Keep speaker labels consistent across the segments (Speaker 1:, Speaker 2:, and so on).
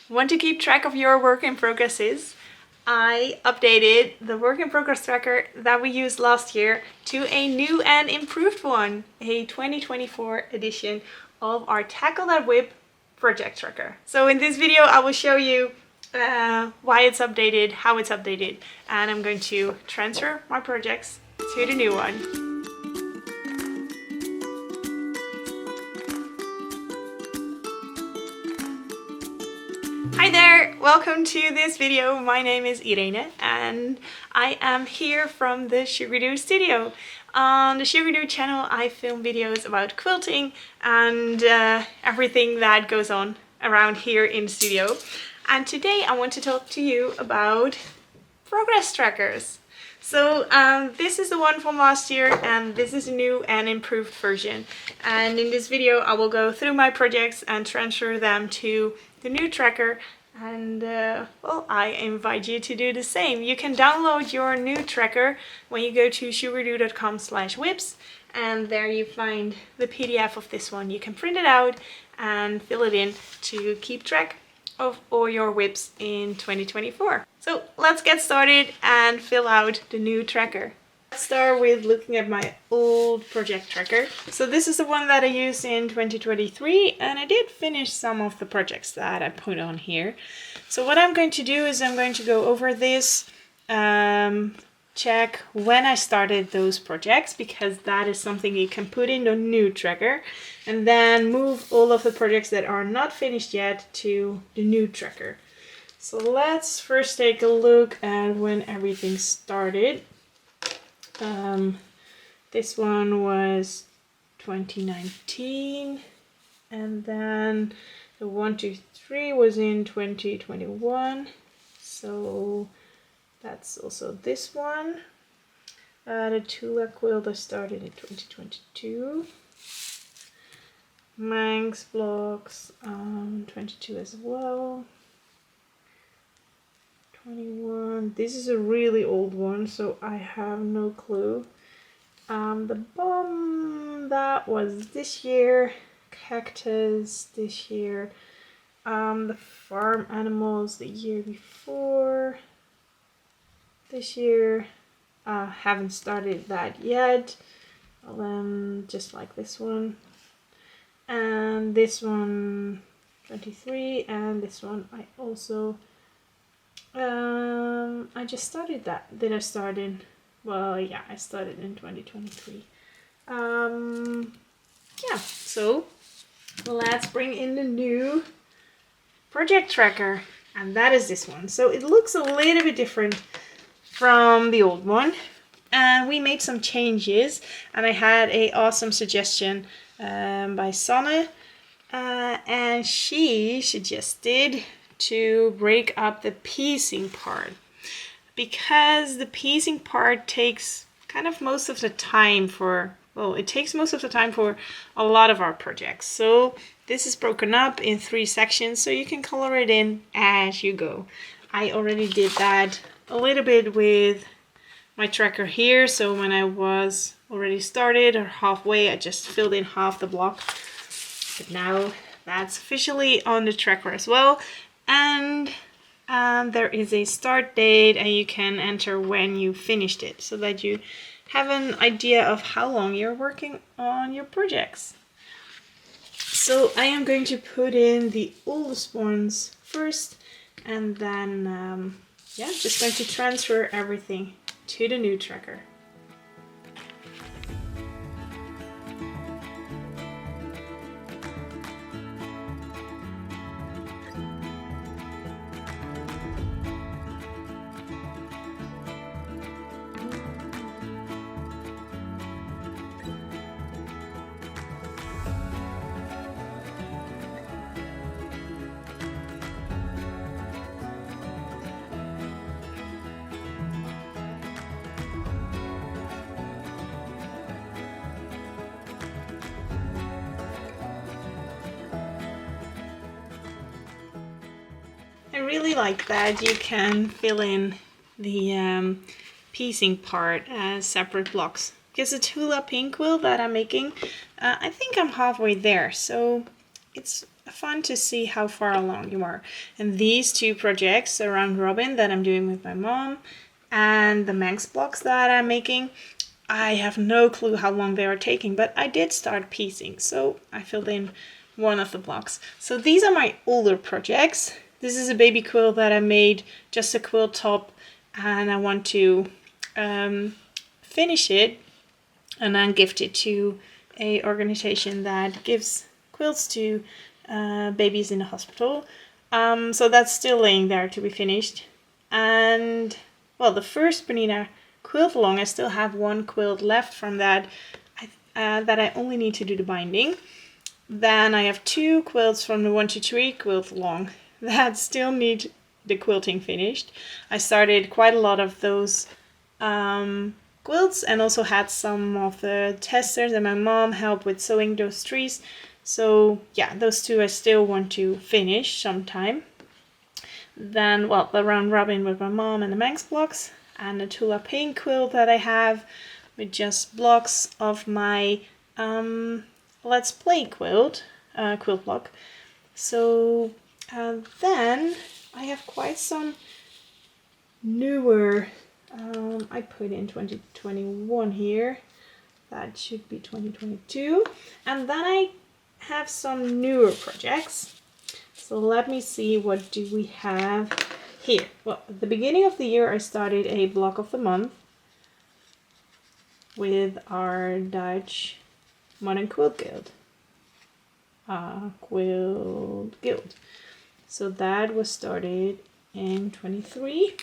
Speaker 1: Want to keep track of your work in progresses? I updated the work in progress tracker that we used last year to a new and improved one, a 2024 edition of our Tackle That Whip project tracker. So in this video I will show you why it's updated, how it's updated, and I'm going to transfer my projects to the new one. Hi there! Welcome to this video. My name is Irene and I am here from the Sugardoo studio. On the Sugardoo channel I film videos about quilting and everything that goes on around here in the studio. And today I want to talk to you about progress trackers. So this is the one from last year and this is a new and improved version. And in this video I will go through my projects and transfer them to the new tracker, and well, I invite you to do the same. You can download your new tracker when you go to sugardoo.com/whips, and there you find the PDF of this one. You can print it out and fill it in to keep track of all your whips in 2024. So let's get started and fill out the new tracker. Let's start with looking at my old project tracker. So this is the one that I used in 2023, and I did finish some of the projects that I put on here. So what I'm going to do is I'm going to go over this, check when I started those projects, because that is something you can put in the new tracker, and then move all of the projects that are not finished yet to the new tracker. So let's first take a look at when everything started. This one was 2019, and then the 1, 2, 3 was in 2021, so that's also this one. The Tula quilt I started in 2022. Manx blocks, 22 as well. 21. This is a really old one, so I have no clue. The bomb, that was this year. Cactus this year. The farm animals the year before. This year, haven't started that yet. Just like this one. And this one, 23, and this one I also I just started that. Did I start in? Well, yeah, I started in 2023. Yeah, so let's bring in the new project tracker, and that is this one. So it looks a little bit different from the old one, and we made some changes, and I had a awesome suggestion by Sanne, and she suggested to break up the piecing part, because the piecing part takes kind of most of the time for, well, it takes most of the time for a lot of our projects. So this is broken up in 3 sections, so you can color it in as you go. I already did that a little bit with my tracker here, so when I was already started or halfway, I just filled in half the block. But now that's officially on the tracker as well. And there is a start date, and you can enter when you finished it, so that you have an idea of how long you're working on your projects. So I am going to put in the oldest ones first, and then yeah, just going to transfer everything to the new tracker. I really like that you can fill in the piecing part as separate blocks. Because the Tula pink quilt that I'm making, I think I'm halfway there, so it's fun to see how far along you are. And these two projects around Robin that I'm doing with my mom and the Manx blocks that I'm making, I have no clue how long they are taking, but I did start piecing, so I filled in one of the blocks. So these are my older projects. This is a baby quilt that I made, just a quilt top, and I want to finish it and then gift it to a organization that gives quilts to babies in the hospital. So that's still laying there to be finished. And well, the first Bernina quilt along, I still have one quilt left from that that I only need to do the binding. Then I have two quilts from the 1 to 3 quilt along that still need the quilting finished. I started quite a lot of those quilts and also had some of the testers, and my mom helped with sewing those trees. So yeah, those two I still want to finish sometime. Then, well, the round robin with my mom and the Manx blocks, and the Tula Pink quilt that I have with just blocks of my Let's Play quilt block. So then I have quite some newer, I put in 2021 here, that should be 2022, and then I have some newer projects. So let me see, what do we have here? Well, at the beginning of the year I started a block of the month with our Dutch Modern Quilt Guild. So that was started in 23,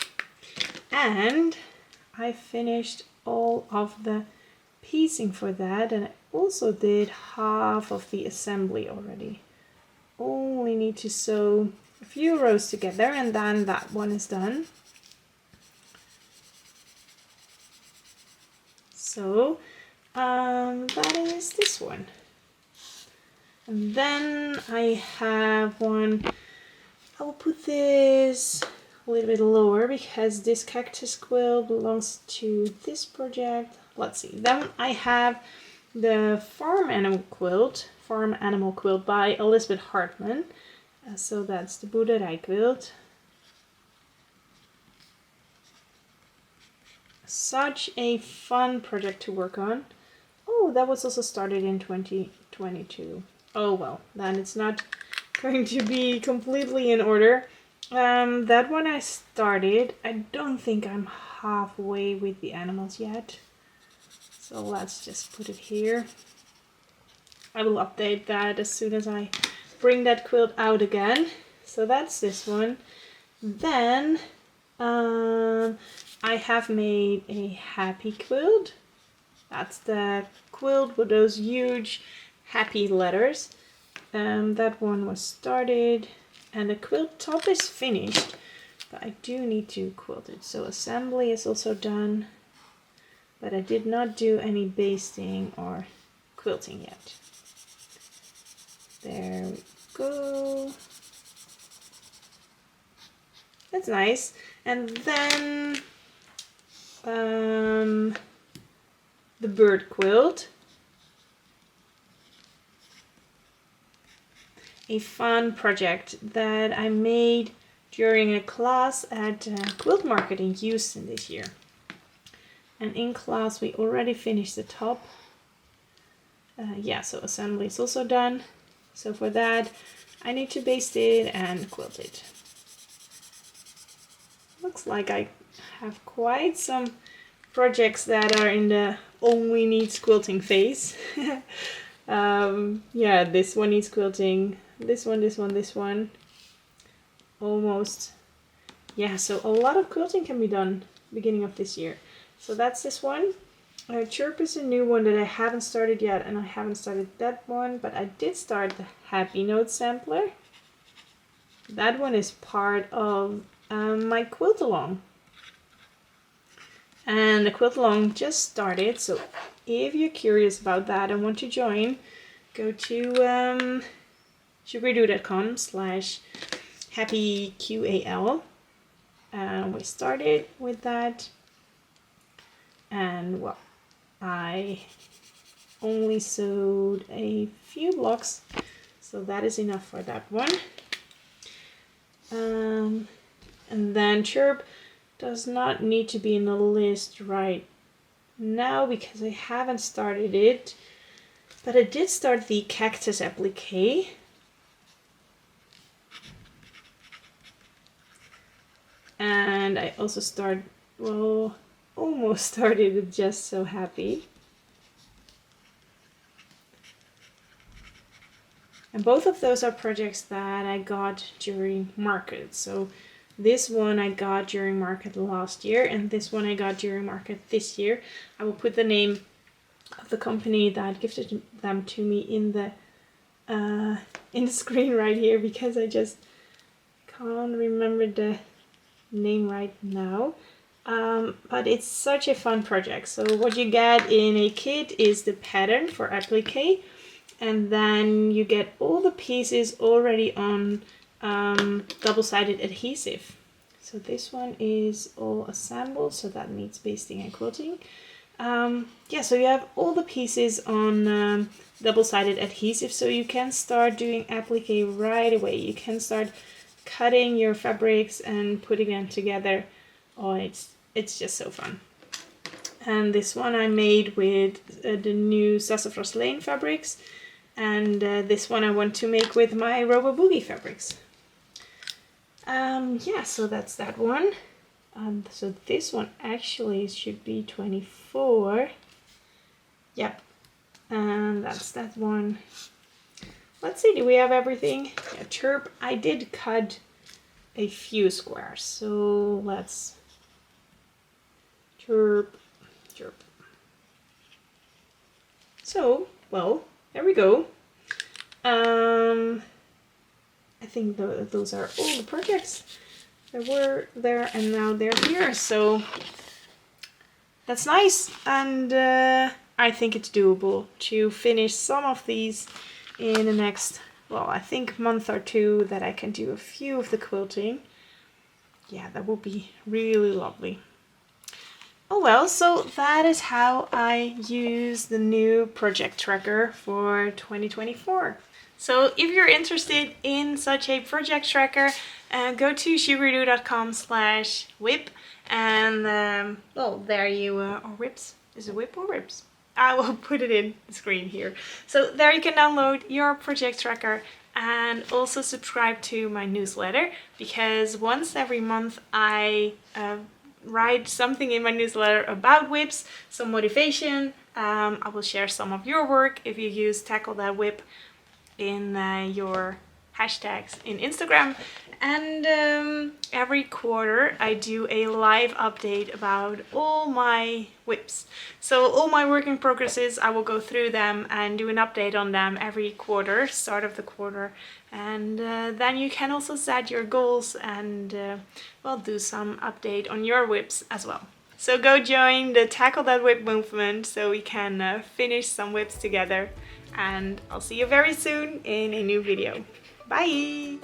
Speaker 1: and I finished all of the piecing for that, and I also did half of the assembly already. Only need to sew a few rows together and then that one is done. So that is this one. And then I have one, I will put this a little bit lower because this cactus quilt belongs to this project. Let's see. Then I have the farm animal quilt by Elizabeth Hartman. So that's the Boerderij quilt. Such a fun project to work on. Oh, that was also started in 2022. Oh well, then it's not going to be completely in order. That one I started. I don't think I'm halfway with the animals yet. So let's just put it here. I will update that as soon as I bring that quilt out again. So that's this one. Then I have made a happy quilt. That's the quilt with those huge happy letters. That one was started and the quilt top is finished, but I do need to quilt it. So assembly is also done, but I did not do any basting or quilting yet. There we go. That's nice. And then the bird quilt. A fun project that I made during a class at Quilt Market in Houston this year. And in class we already finished the top. So assembly is also done. So for that I need to baste it and quilt it. Looks like I have quite some projects that are in the only needs quilting phase. This one needs quilting. This one. Almost. Yeah, so a lot of quilting can be done beginning of this year. So that's this one. Chirp is a new one that I haven't started yet, and I haven't started that one, but I did start the Happy Note sampler. That one is part of my quilt along. And the quilt along just started, so if you're curious about that and want to join, go to sugardoo.com/happyqual. We started with that, and well, I only sewed a few blocks, So that is enough for that one. And then chirp does not need to be in the list right now because I haven't started it. But I did start the cactus applique. And I also almost started it Just So Happy. And both of those are projects that I got during market. So this one I got during market last year, and this one I got during market this year. I will put the name of the company that gifted them to me in the screen right here, because I just can't remember the name right now. But it's such a fun project. So what you get in a kit is the pattern for applique, and then you get all the pieces already on double-sided adhesive. So this one is all assembled, so that needs basting and quilting. Yeah, so you have all the pieces on double-sided adhesive, so you can start doing applique right away. You can start cutting your fabrics and putting them together. Oh, it's just so fun. And this one I made with the new Sassafras Lane fabrics, and this one I want to make with my Robo Boogie fabrics. Yeah, so that's that one. So this one actually should be 24. Yep, and that's that one. Let's see, do we have everything? Yeah, chirp. I did cut a few squares, so let's chirp. So, well, there we go. I think those are all the projects that were there, and now they're here, so that's nice. And I think it's doable to finish some of these in the next, well, I think month or two, that I can do a few of the quilting. Yeah, that would be really lovely. Oh well, so that is how I use the new project tracker for 2024. So if you're interested in such a project tracker, go to sugardoo.com/whip, and well, there you or whips. Is it whip or whips? I will put it in the screen here. So there you can download your project tracker and also subscribe to my newsletter, because once every month I write something in my newsletter about whips, some motivation. I will share some of your work if you use Tackle That Whip in your hashtags in Instagram. And every quarter I do a live update about all my whips. So all my work in progresses, I will go through them and do an update on them every quarter, start of the quarter. And then you can also set your goals and well, do some update on your whips as well. So go join the Tackle That Whip movement so we can finish some whips together. And I'll see you very soon in a new video. Bye!